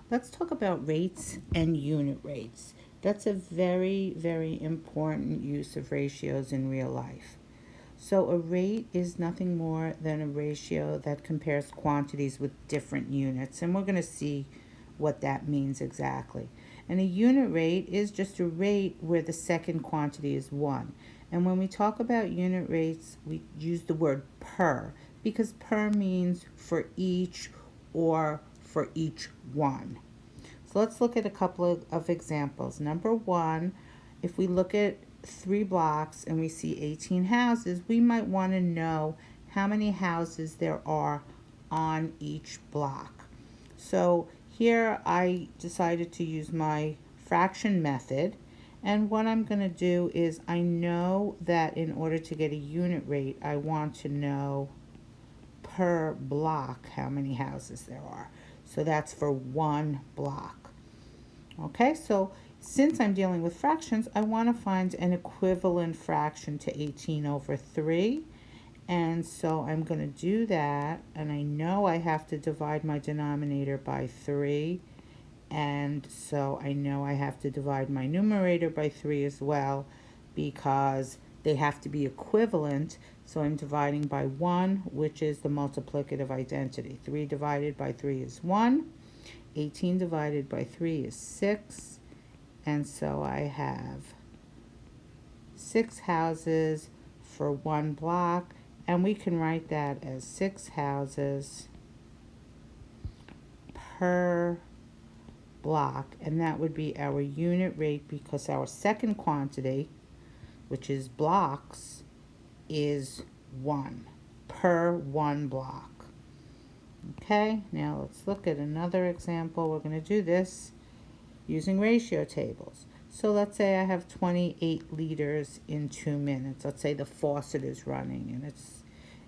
Let's talk about rates and unit rates. That's a very, very important use of ratios in real life. So, a rate is nothing more than a ratio that compares quantities with different units, and we're going to see what that means exactly. And a unit rate is just a rate where the second quantity is one. And when we talk about unit rates, we use the word per because per means for each or for each one. So let's look at a couple of examples. Number one, if we look at 3 blocks and we see 18 houses, we might want to know how many houses there are on each block. So here I decided to use my fraction method. And what I'm going to do is I know that in order to get a unit rate, I want to know per block how many houses there are. So that's for 1 block. Okay, so since I'm dealing with fractions, I want to find an equivalent fraction to 18 over 3. And so I'm going to do that, and I know I have to divide my denominator by 3. And so I know I have to divide my numerator by 3 as well because they have to be equivalent. So I'm dividing by 1, which is the multiplicative identity. 3 divided by 3 is 1. 18 divided by 3 is 6. And so I have 6 houses for 1 block. And we can write that as 6 houses per block. And that would be our unit rate because our second quantity, which is blocks, is 1 per 1 block. Okay, now let's look at another example. We're going to do this using ratio tables. So let's say I have 28 liters in 2 minutes. Let's say the faucet is running and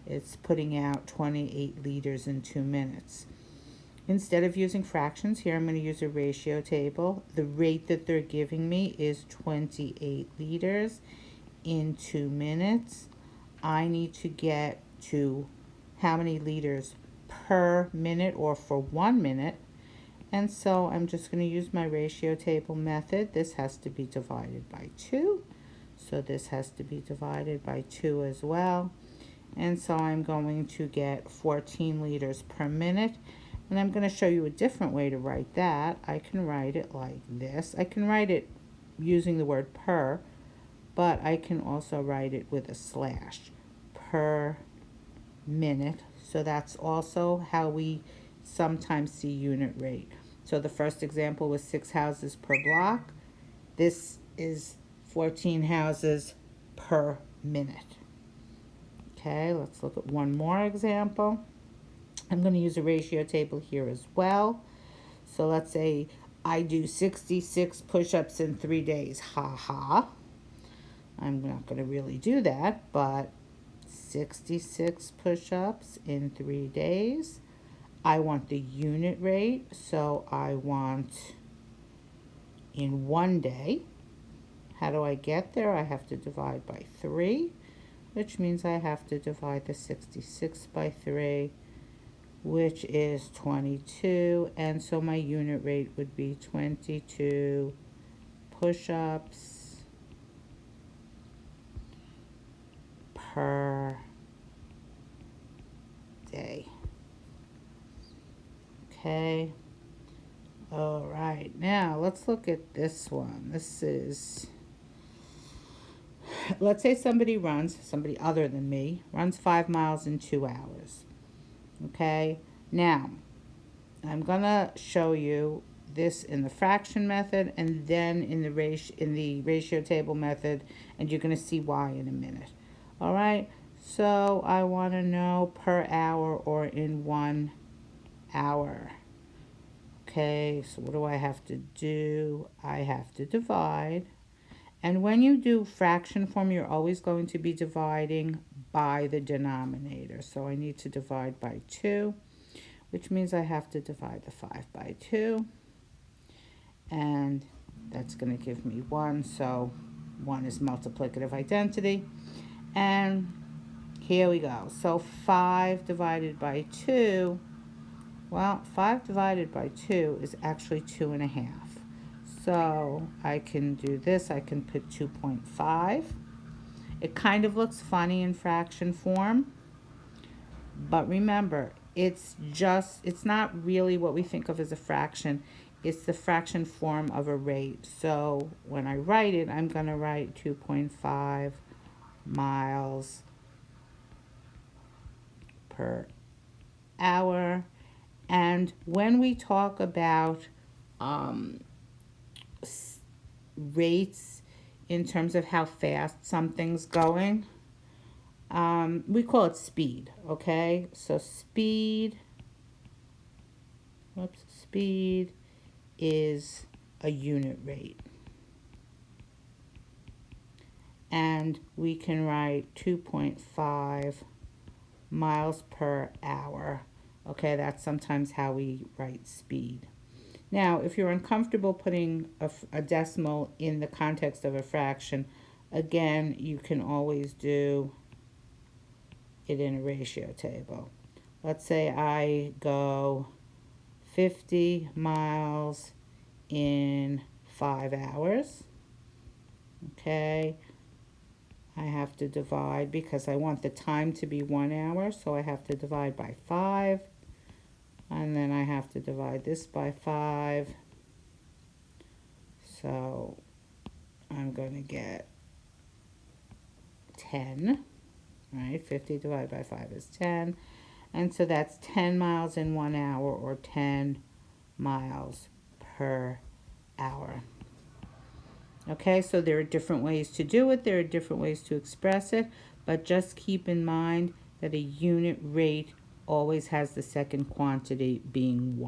it's putting out 28 liters in 2 minutes. Instead of using fractions here, I'm going to use a ratio table. The rate that they're giving me is 28 liters in 2 minutes. I need to get to how many liters per minute or for 1 minute. And so I'm just going to use my ratio table method. This has to be divided by 2. So this has to be divided by 2 as well. And so I'm going to get 14 liters per minute. And I'm going to show you a different way to write that. I can write it like this. I can write it using the word per, but I can also write it with a slash. Per minute. So that's also how we sometimes see unit rate. So the first example was 6 houses per block. This is 14 houses per minute. Okay, let's look at one more example. I'm going to use a ratio table here as well. So let's say I do 66 push-ups in 3 days. Ha ha. I'm not going to really do that, but 66 push-ups in 3 days. I want the unit rate, so I want in 1 day. How do I get there? I have to divide by 3, which means I have to divide the 66 by 3, which is 22. And so my unit rate would be 22 push-ups per day. Okay. All right. Now let's look at this one. This is, let's say somebody other than me, runs 5 miles in 2 hours. Okay. Now, I'm going to show you this in the fraction method and then in the ratio table method, and you're going to see why in a minute. All right. So I want to know per hour or in 1 hour. Okay, so what do I have to do? I have to divide. And when you do fraction form, you're always going to be dividing by the denominator. So I need to divide by 2, which means I have to divide the 5 by 2. And that's going to give me 1. So 1 is multiplicative identity. And here we go. So 5 divided by 2 Well, 5 divided by 2 is actually 2.5. So I can do this. I can put 2.5. It kind of looks funny in fraction form. But remember, it's not really what we think of as a fraction. It's the fraction form of a rate. So when I write it, I'm going to write 2.5 miles per hour. And when we talk about rates in terms of how fast something's going, we call it speed, okay? So speed is a unit rate. And we can write 2.5 miles per hour. Okay, that's sometimes how we write speed. Now, if you're uncomfortable putting a decimal in the context of a fraction, again, you can always do it in a ratio table. Let's say I go 50 miles in 5 hours. Okay, I have to divide because I want the time to be 1 hour, so I have to divide by 5. And then I have to divide this by 5. So I'm going to get 10, right? 50 divided by 5 is 10. And so that's 10 miles in 1 hour, or 10 miles per hour. Okay, so there are different ways to do it. There are different ways to express it. But just keep in mind that a unit rate always has the second quantity being 1.